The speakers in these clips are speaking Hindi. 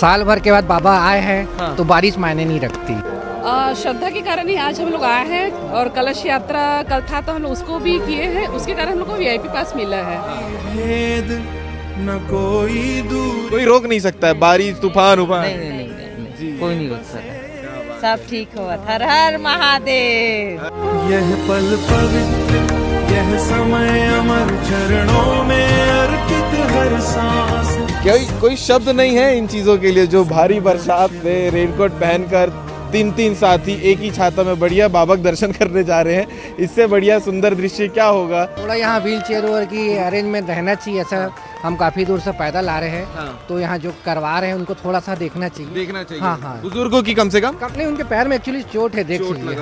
साल भर के बाद बाबा आए हैं तो बारिश मायने नहीं रखती। श्रद्धा के कारण ही आज हम लोग आए हैं और कलश यात्रा कल था तो हम लोग उसको भी किए हैं, उसके कारण हम लोग को वीआईपी पास मिला है। न कोई रोक नहीं सकता है बारिश तूफान उफान। नहीं, कोई नहीं रोक सकता। सब ठीक हुआ। हर हर महादेव। यह पल पवित्र, यह समय अमर चरणों में अर्पित हर सांस। कोई शब्द नहीं है इन चीजों के लिए जो भारी बरसात में रेनकोट पहनकर तीन साथी एक ही छाता में बढ़िया बाबा के दर्शन करने जा रहे हैं। इससे बढ़िया सुंदर दृश्य क्या होगा। थोड़ा यहाँ व्हील चेयर की अरेंजमेंट रहना चाहिए। ऐसा हम काफी दूर से पैदल आ रहे हैं तो यहाँ जो करवा रहे हैं उनको थोड़ा सा देखना चाहिए। हाँ। बुजुर्गों की कम से कम नहीं, उनके पैर में एक्चुअली चोट है, देख लीजिए।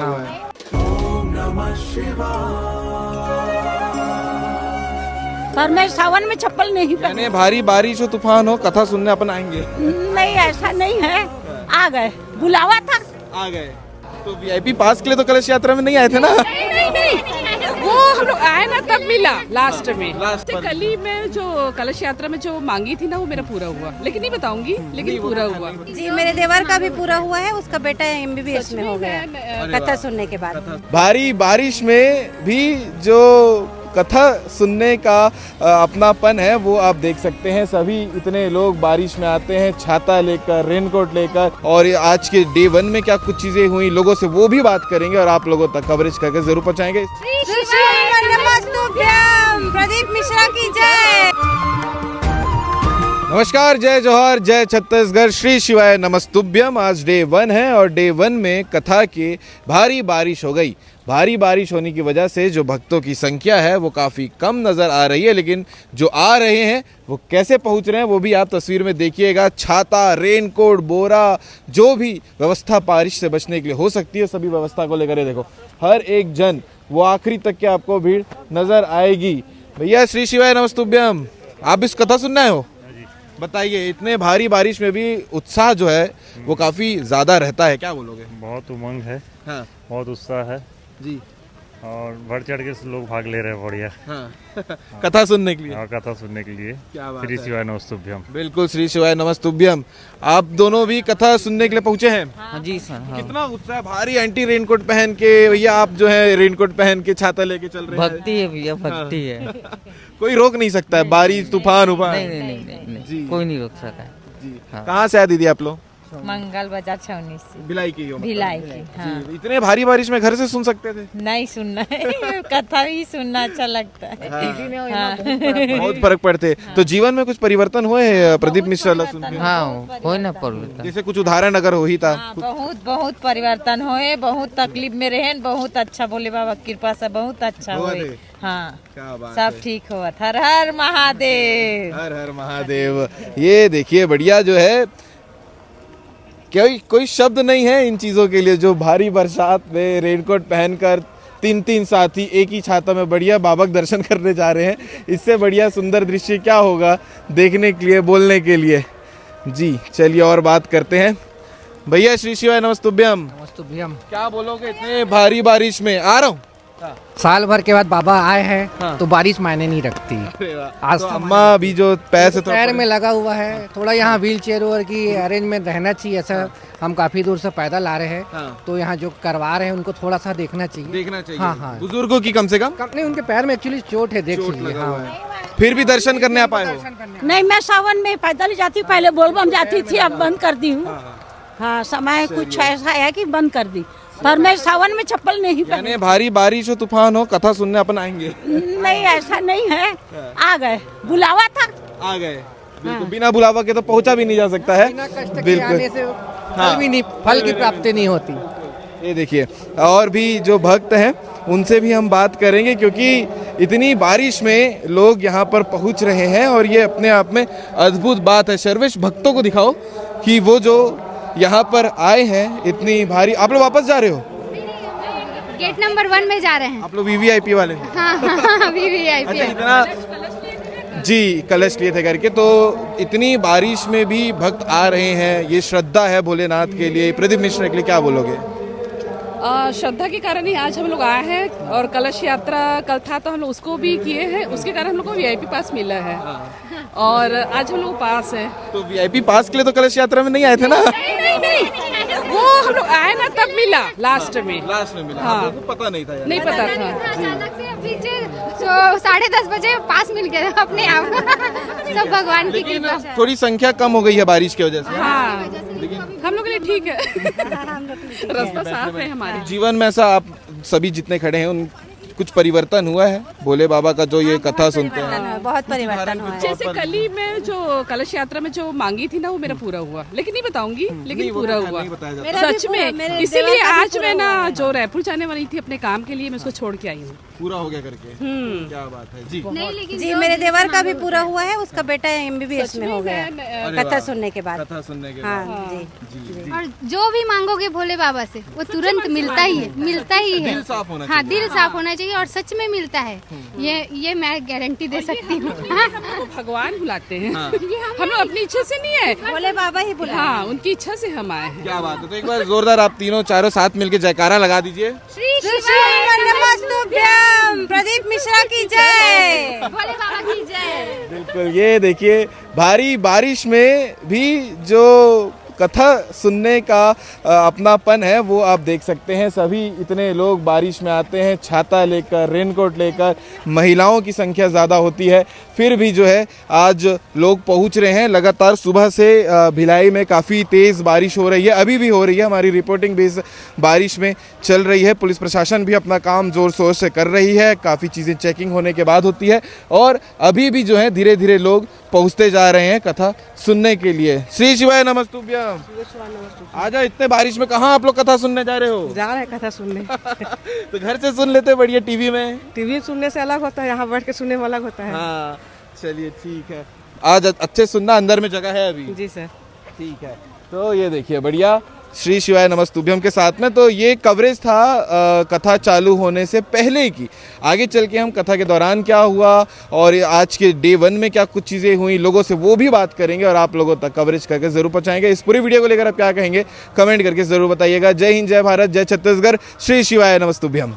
पर मैं सावन में चप्पल नहीं पहने। भारी बारिश हो तूफान हो कथा सुनने अपन आएंगे। नहीं, ऐसा नहीं है। आ गए, बुलावा था, आ गए। तो वीआईपी पास के लिए तो कलश यात्रा में नहीं आए थे ना। नहीं, वो हम लोग आए ना तब मिला लास्ट में। कल में जो कलश यात्रा में जो मांगी थी ना वो मेरा पूरा हुआ, लेकिन नहीं बताऊंगी, लेकिन पूरा हुआ। जी मेरे देवर का भी पूरा हुआ है, उसका बेटा एमबीबीएस में हो गया कथा सुनने के बाद। भारी बारिश में भी जो कथा सुनने का अपनापन है वो आप देख सकते हैं। सभी इतने लोग बारिश में आते हैं छाता लेकर, रेनकोट लेकर। और आज के डे 1 में क्या कुछ चीजें हुई लोगों से वो भी बात करेंगे और आप लोगों तक कवरेज करके जरूर पहुंचाएंगे। प्रदीप मिश्रा की जय। नमस्कार, जय जोहार, जय छत्तीसगढ़, श्री शिवाय नमस्तुभ्यम। आज डे 1 है और डे 1 में कथा के भारी बारिश हो गई। भारी बारिश होने की वजह से जो भक्तों की संख्या है वो काफ़ी कम नज़र आ रही है, लेकिन जो आ रहे हैं वो कैसे पहुंच रहे हैं वो भी आप तस्वीर में देखिएगा। छाता, रेनकोट, बोरा, जो भी व्यवस्था बारिश से बचने के लिए हो सकती है सभी व्यवस्था को लेकर देखो हर एक जन वो आखिरी तक के आपको भीड़ नज़र आएगी। भैया श्री शिवाय नमस्तुभ्यम, आप इस कथा सुनना है हो, बताइए। इतने भारी बारिश में भी उत्साह जो है वो काफ़ी ज़्यादा रहता है, क्या बोलोगे? बहुत उमंग है। हाँ बहुत उत्साह है जी। और बढ़ चढ़ के लोग भाग ले रहे हैं, बढ़िया। हाँ। कथा सुनने के लिए। हाँ, कथा सुनने के लिए। क्या बात श्री है। शिवाय नमस्तुभ्यम। बिल्कुल, श्री शिवाय नमस्तुभ्यम। आप दोनों भी कथा सुनने के लिए पहुंचे हैं। हाँ जी सर। हाँ। कितना उत्साह, भारी एंटी रेनकोट पहन के भैया आप जो है रेनकोट पहन के छाता लेके चल रहे हैं। भक्ति है भैया, भक्ति है। कोई रोक नहीं सकता है बारिश तूफान उफान। नहीं, कोई नहीं रोक सकता है जी। हाँ। कहाँ से आए दीदी आप लोग? मंगल बाजार छावनी से। भिलाई की हो? भिलाई की। हाँ। इतने भारी बारिश में घर से सुन सकते थे? नहीं सुनना है, कथा ही सुनना अच्छा लगता है। हाँ। बहुत फर्क पड़ते। तो जीवन में कुछ परिवर्तन हुए प्रदीप मिश्रा सुन के? हाँ, हो ना परिवर्तन। जैसे कुछ उदाहरण अगर हो ही था। बहुत बहुत परिवर्तन होए, बहुत तकलीफ में रहे, बहुत अच्छा भोले बाबा की कृपा से बहुत अच्छा हुए। हाँ, क्या बात सब ठीक हुआ। हर हर महादेव। हर हर महादेव। ये देखिए बढ़िया जो है, कोई शब्द नहीं है इन चीजों के लिए जो भारी बरसात में रेनकोट पहनकर तीन साथी एक ही छाता में बढ़िया बाबा के दर्शन करने जा रहे हैं। इससे बढ़िया सुंदर दृश्य क्या होगा देखने के लिए, बोलने के लिए। जी चलिए और बात करते हैं। भैया श्री शिवाय नमस्तुभ्यम। नमस्तुभ्यम। क्या बोलोगे इतने भारी बारिश में? आ रहा हूँ। साल भर के बाद बाबा आए हैं तो बारिश मायने नहीं रखती। आज तो अम्मा भी जो पैर में लगा हुआ है, थोड़ा यहाँ व्हील चेयर की अरेंजमेंट रहना चाहिए। ऐसा हम काफी दूर से पैदल आ रहे हैं तो यहाँ जो करवा रहे हैं उनको थोड़ा सा देखना चाहिए। हाँ। बुजुर्गों की कम से कम। नहीं, उनके पैर में एक्चुअली चोट है, देख लीजिए। हाँ। फिर भी दर्शन करने आ पाए हो? नहीं, मैं सावन में पैदल जाती हूँ, पहले बोलबम जाती थी, अब बंद कर दी हूँ। हाँ, समय कुछ ऐसा है कि बंद कर दी। पर मैं सावन में चप्पल नहीं पहने। भारी बारिश हो तूफान हो कथा सुनने अपन आएंगे। नहीं, ऐसा नहीं है। आ गए, बुलावा था, आ गए। बिल्कुल, बिना बुलावा के तो पहुंचा भी नहीं जा सकता है। बिना कष्ट के आने से फल की प्राप्ति नहीं होती। ये देखिए और भी जो भक्त हैं उनसे भी हम बात करेंगे, क्योंकि इतनी बारिश में लोग यहाँ पर पहुँच रहे हैं और ये अपने आप में अद्भुत बात है। सर्वेश भक्तों को दिखाओ कि वो जो यहाँ पर आए हैं इतनी भारी। आप लोग वापस जा रहे हो? गेट नंबर 1 में जा रहे हैं। आप लोग वीवीआईपी वाले हैं? हाँ, वीवीआईपी। अच्छा, इतना जी कलश लिए थे करके। तो इतनी बारिश में भी भक्त आ रहे हैं, ये श्रद्धा है भोलेनाथ के लिए। प्रदीप मिश्रा के लिए क्या बोलोगे? श्रद्धा के कारण ही आज हम लोग आए हैं और कलश यात्रा कल था तो हम लोग उसको भी किए हैं, उसके कारण हम लोग को वीआईपी पास मिला है। और आज हम लोग पास है। तो वीआईपी पास के लिए तो कलश यात्रा में नहीं आए थे ना? नहीं, वो हम लोग आए ना तब मिला लास्ट में मिला। हाँ। आपको पता नहीं था यार। नहीं पता था। अचानक से पीछे 10:30 बजे पास मिल गया अपने आप सब भगवान की लेकिन कृपा। थोड़ी संख्या कम हो गई है बारिश की वजह से। हाँ हम लोग के लिए ठीक है। रास्ता साफ है हमारे। जीवन में ऐसा आप सभी जितने खड़े हैं उन कुछ परिवर्तन हुआ है भोले बाबा का जो ये कथा सुनते हैं? बहुत परिवर्तन हुआ है। जैसे कली में जो कलश यात्रा में जो मांगी थी ना वो मेरा पूरा हुआ, लेकिन नहीं बताऊंगी, लेकिन पूरा हुआ सच में। इसीलिए आज मैं ना जो रायपुर जाने वाली थी अपने काम के लिए, मैं उसको छोड़ के आई हूँ। पूरा हो गया करके। क्या बात है जी। नहीं लेकिन जी मेरे देवर का भी पूरा हुआ है, उसका बेटा MBBS में हो गया कथा सुनने के बाद। कथा सुनने के हाँ बाद जी। और जो भी मांगोगे भोले बाबा से वो तुरंत मिलता ही है, मिलता ही है। दिल साफ होना हाँ दिल साफ होना चाहिए और सच में मिलता है। ये मैं गारंटी दे सकती हूँ। वो भगवान बुलाते हैं। हम लोग अपनी इच्छा से नहीं है, भोले बाबा ही बुला। हाँ उनकी इच्छा से हम आए हैं। क्या बात है। तो एक बार जोरदार आप तीनों चारों साथ मिलके जयकारा लगा दीजिए। श्री प्रदीप मिश्रा की जय। भोले बाबा की जय। बिल्कुल। ये देखिए भारी बारिश में भी जो कथा सुनने का अपनापन है वो आप देख सकते हैं। सभी इतने लोग बारिश में आते हैं छाता लेकर, रेनकोट लेकर। महिलाओं की संख्या ज़्यादा होती है, फिर भी जो है आज लोग पहुंच रहे हैं। लगातार सुबह से भिलाई में काफ़ी तेज़ बारिश हो रही है, अभी भी हो रही है। हमारी रिपोर्टिंग भी इस बारिश में चल रही है। पुलिस प्रशासन भी अपना काम ज़ोर शोर से कर रही है। काफ़ी चीज़ें चेकिंग होने के बाद होती है और अभी भी जो है धीरे धीरे लोग पहुंचते जा रहे हैं कथा सुनने के लिए। श्री शिवाय नमस्तुभ्यम। आजा, इतने बारिश में कहाँ आप लोग कथा सुनने जा रहे हो? जा रहे हैं कथा सुनने। तो घर से सुन लेते बढ़िया टीवी में। टीवी सुनने से अलग होता है, यहाँ बैठ के सुनने में अलग होता है। हाँ चलिए ठीक है। आज अच्छे सुनना, अंदर में जगह है अभी? जी सर। ठीक है। तो ये देखिए बढ़िया श्री शिवाय नमस्तुभ्यम के साथ में तो ये कवरेज था कथा चालू होने से पहले की। आगे चल के हम कथा के दौरान क्या हुआ और आज के डे 1 में क्या कुछ चीज़ें हुई लोगों से वो भी बात करेंगे और आप लोगों तक कवरेज करके ज़रूर पहुँचाएंगे। इस पूरी वीडियो को लेकर आप क्या कहेंगे कमेंट करके ज़रूर बताइएगा। जय हिंद, जय भारत, जय छत्तीसगढ़, श्री शिवाय नमस्तुभ्यम।